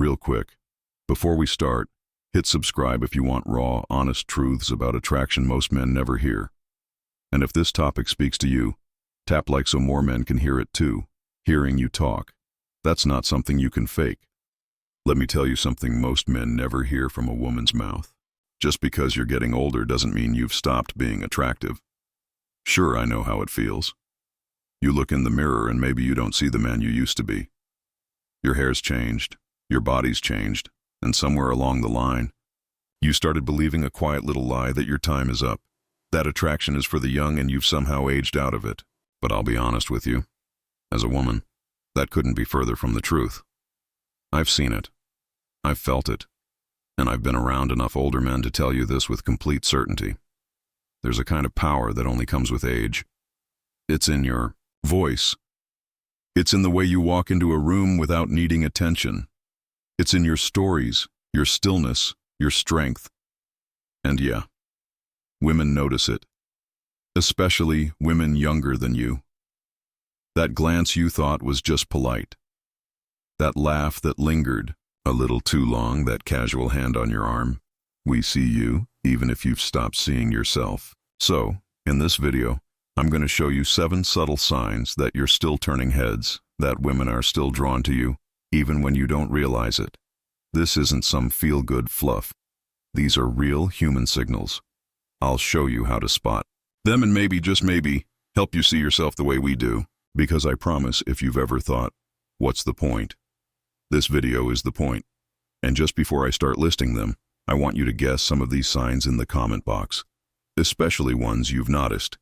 Real quick, before we start, hit subscribe if you want raw, honest truths about attraction most men never hear. And if this topic speaks to you, tap like so more men can hear it too. Hearing you talk, that's not something you can fake. Let me tell you something most men never hear from a woman's mouth. Just because you're getting older doesn't mean you've stopped being attractive. Sure, I know how it feels. You look in the mirror and maybe you don't see the man you used to be. Your hair's changed, your body's changed, and somewhere along the line, you started believing a quiet little lie that your time is up. That attraction is for the young and you've somehow aged out of it. But I'll be honest with you, as a woman, that couldn't be further from the truth. I've seen it. I've felt it. And I've been around enough older men to tell you this with complete certainty. There's a kind of power that only comes with age. It's in your voice. It's in the way you walk into a room without needing attention. It's in your stories, your stillness, your strength. And yeah, women notice it. Especially women younger than you. That glance you thought was just polite. That laugh that lingered a little too long, that casual hand on your arm. We see you, even if you've stopped seeing yourself. So, in this video, I'm going to show you 7 subtle signs that you're still turning heads, that women are still drawn to you, even when you don't realize it. This isn't some feel-good fluff. These are real human signals. I'll show you how to spot them and maybe, just maybe, help you see yourself the way we do. Because I promise, if you've ever thought, what's the point? This video is the point. And just before I start listing them, I want you to guess some of these signs in the comment box, especially ones you've noticed.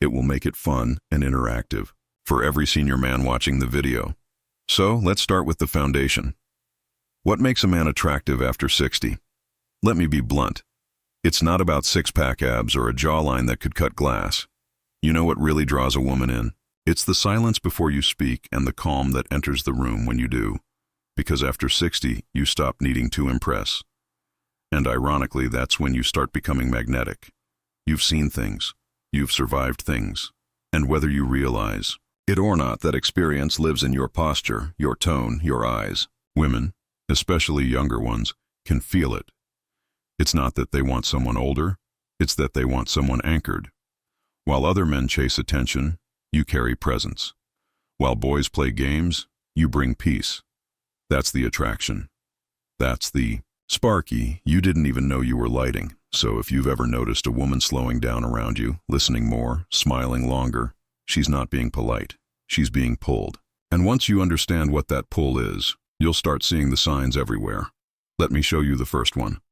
It will make it fun and interactive for every senior man watching the video. So, let's start with the foundation. What makes a man attractive after 60? Let me be blunt. It's not about six-pack abs or a jawline that could cut glass. You know what really draws a woman in? It's the silence before you speak and the calm that enters the room when you do. Because after 60, you stop needing to impress. And ironically, that's when you start becoming magnetic. You've seen things. You've survived things. And whether you realize it or not, that experience lives in your posture, your tone, your eyes. Women, especially younger ones, can feel it. It's not that they want someone older, it's that they want someone anchored. While other men chase attention, you carry presence. While boys play games, you bring peace. That's the attraction. That's the sparky you didn't even know you were lighting. So if you've ever noticed a woman slowing down around you, listening more, smiling longer, she's not being polite. She's being pulled. And once you understand what that pull is, you'll start seeing the signs everywhere. Let me show you the first one.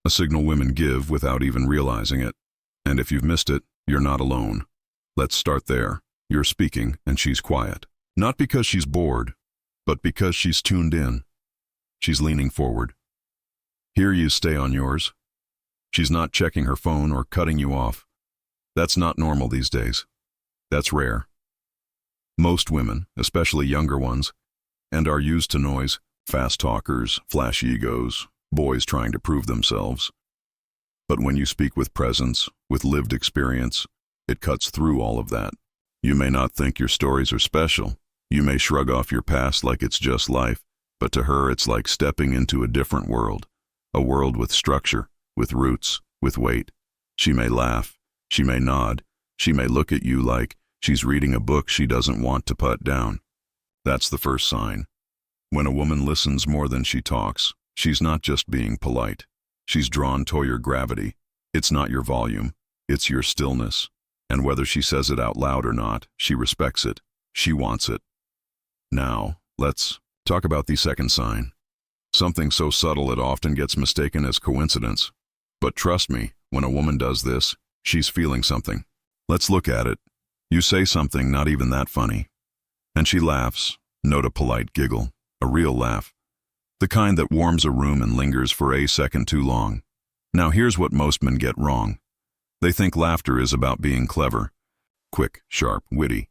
A signal women give without even realizing it. And if you've missed it, you're not alone. Let's start there. You're speaking and she's quiet. Not because she's bored, but because she's tuned in. She's leaning forward. Here you stay on yours. She's not checking her phone or cutting you off. That's not normal these days. That's rare. Most women, especially younger ones, and are used to noise, fast talkers, flash egos, boys trying to prove themselves. But when you speak with presence, with lived experience, it cuts through all of that. You may not think your stories are special. You may shrug off your past like it's just life, but to her it's like stepping into a different world. A world with structure, with roots, with weight. She may laugh, she may nod, she may look at you like she's reading a book she doesn't want to put down. That's the first sign. When a woman listens more than she talks, she's not just being polite. She's drawn to your gravity. It's not your volume, it's your stillness. And whether she says it out loud or not, she respects it. She wants it. Now, let's talk about the second sign. Something so subtle it often gets mistaken as coincidence. But trust me, when a woman does this, she's feeling something. Let's look at it. You say something not even that funny. And she laughs, note a polite giggle, a real laugh. The kind that warms a room and lingers for a second too long. Now here's what most men get wrong. They think laughter is about being clever, quick, sharp, witty.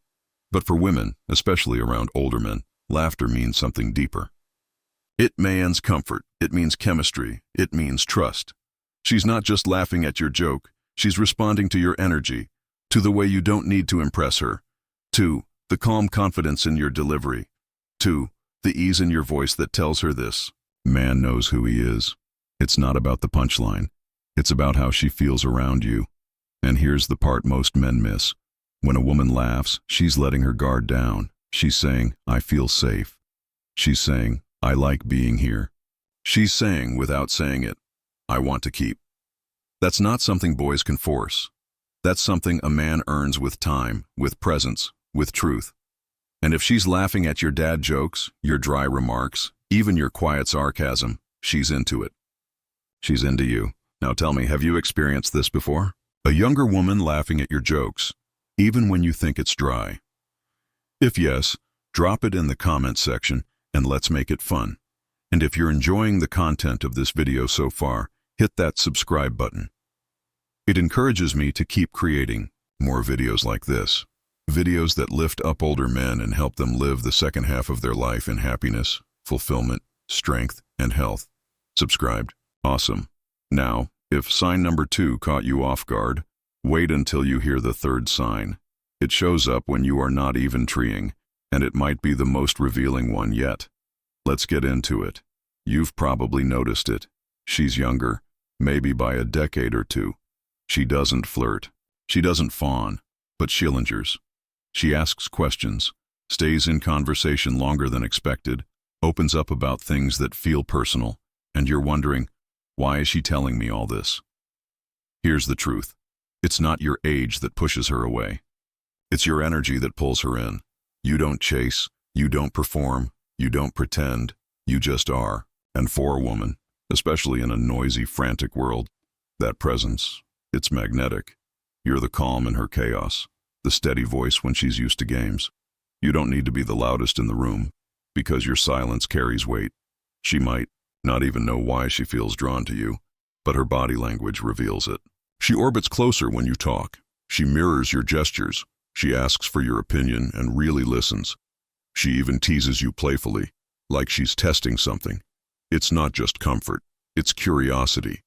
But for women, especially around older men, laughter means something deeper. It means comfort, it means chemistry, it means trust. She's not just laughing at your joke, she's responding to your energy, to the way you don't need to impress her, to the calm confidence in your delivery, to the ease in your voice that tells her this Man knows who he is. It's not about the punchline. It's about how she feels around you. And here's the part most men miss. When a woman laughs, she's letting her guard down. She's saying, I feel safe. She's saying, I like being here. She's saying, without saying it, I want to keep. That's not something boys can force. That's something a man earns with time, with presence, with truth. And if she's laughing at your dad jokes, your dry remarks, even your quiet sarcasm, she's into it. She's into you. Now tell me, have you experienced this before? A younger woman laughing at your jokes, even when you think it's dry. If yes, drop it in the comment section and let's make it fun. And if you're enjoying the content of this video so far, hit that subscribe button. It encourages me to keep creating more videos like this. Videos that lift up older men and help them live the second half of their life in happiness, fulfillment, strength, and health. Subscribed? Awesome. Now, if sign number 2 caught you off guard, wait until you hear the third sign. It shows up when you are not even treeing, and it might be the most revealing one yet. Let's get into it. You've probably noticed it. She's younger, maybe by a decade or two. She doesn't flirt. She doesn't fawn, but she lingers. She asks questions, stays in conversation longer than expected, opens up about things that feel personal, and you're wondering, why is she telling me all this? Here's the truth. It's not your age that pushes her away. It's your energy that pulls her in. You don't chase, you don't perform, you don't pretend, you just are. And for a woman, especially in a noisy, frantic world, that presence, it's magnetic. You're the calm in her chaos, the steady voice when she's used to games. You don't need to be the loudest in the room, because your silence carries weight. She might not even know why she feels drawn to you, but her body language reveals it. She orbits closer when you talk. She mirrors your gestures. She asks for your opinion and really listens. She even teases you playfully, like she's testing something. It's not just comfort, it's curiosity.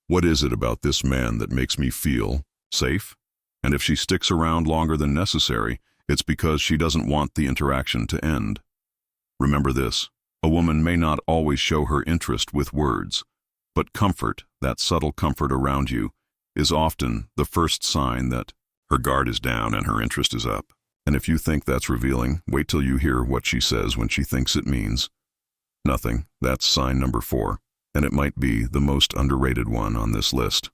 What is it about this man that makes me feel safe? And if she sticks around longer than necessary, it's because she doesn't want the interaction to end. Remember this, a woman may not always show her interest with words, but comfort, that subtle comfort around you, is often the first sign that her guard is down and her interest is up. And if you think that's revealing, wait till you hear what she says when she thinks it means nothing. That's sign number 4, and it might be the most underrated one on this list.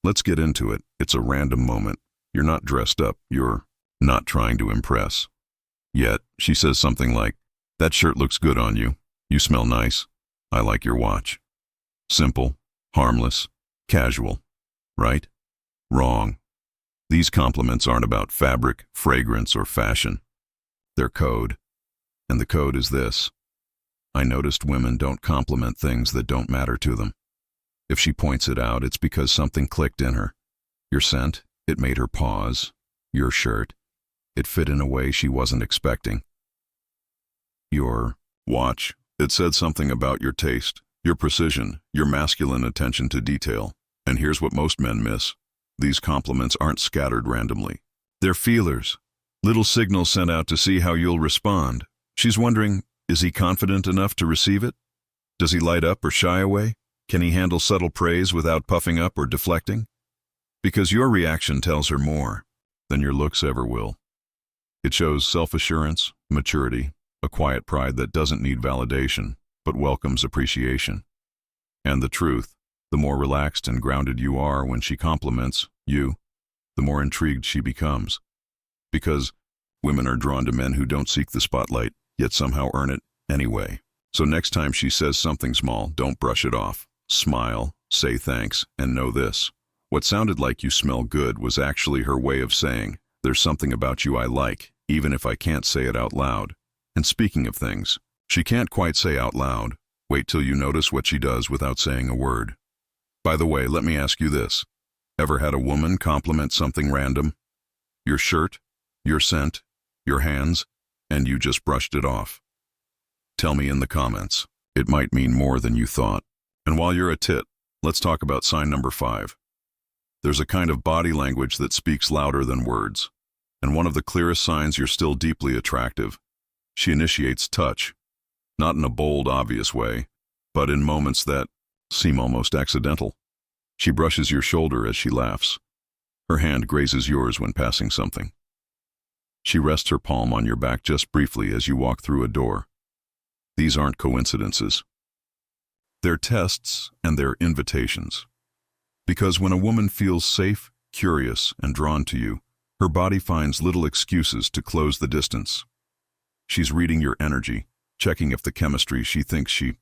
Let's get into it. It's a random moment. You're not dressed up. You're not trying to impress. Yet, she says something like, that shirt looks good on you. You smell nice. I like your watch. Simple, harmless, casual. Right? Wrong. These compliments aren't about fabric, fragrance, or fashion. They're code. And the code is this. I noticed women don't compliment things that don't matter to them. If she points it out, it's because something clicked in her. Your scent, it made her pause. Your shirt, it fit in a way she wasn't expecting. Your watch, it said something about your taste, your precision, your masculine attention to detail. And here's what most men miss. These compliments aren't scattered randomly. They're feelers, little signals sent out to see how you'll respond. She's wondering, is he confident enough to receive it? Does he light up or shy away? Can he handle subtle praise without puffing up or deflecting? Because your reaction tells her more than your looks ever will. It shows self-assurance, maturity, a quiet pride that doesn't need validation, but welcomes appreciation. And the truth, the more relaxed and grounded you are when she compliments you, the more intrigued she becomes. Because women are drawn to men who don't seek the spotlight, yet somehow earn it anyway. So next time she says something small, don't brush it off. Smile, say thanks, and know this. What sounded like you smell good was actually her way of saying, there's something about you I like, even if I can't say it out loud. And speaking of things she can't quite say out loud, wait till you notice what she does without saying a word. By the way, let me ask you this. Ever had a woman compliment something random? Your shirt, your scent, your hands, and you just brushed it off? Tell me in the comments. It might mean more than you thought. And while you're at it, let's talk about sign number 5. There's a kind of body language that speaks louder than words. And one of the clearest signs you're still deeply attractive. She initiates touch. Not in a bold, obvious way, but in moments that seem almost accidental. She brushes your shoulder as she laughs. Her hand grazes yours when passing something. She rests her palm on your back just briefly as you walk through a door. These aren't coincidences. They're tests and they're invitations. Because when a woman feels safe, curious, and drawn to you, her body finds little excuses to close the distance. She's reading your energy, checking if the chemistry she thinks she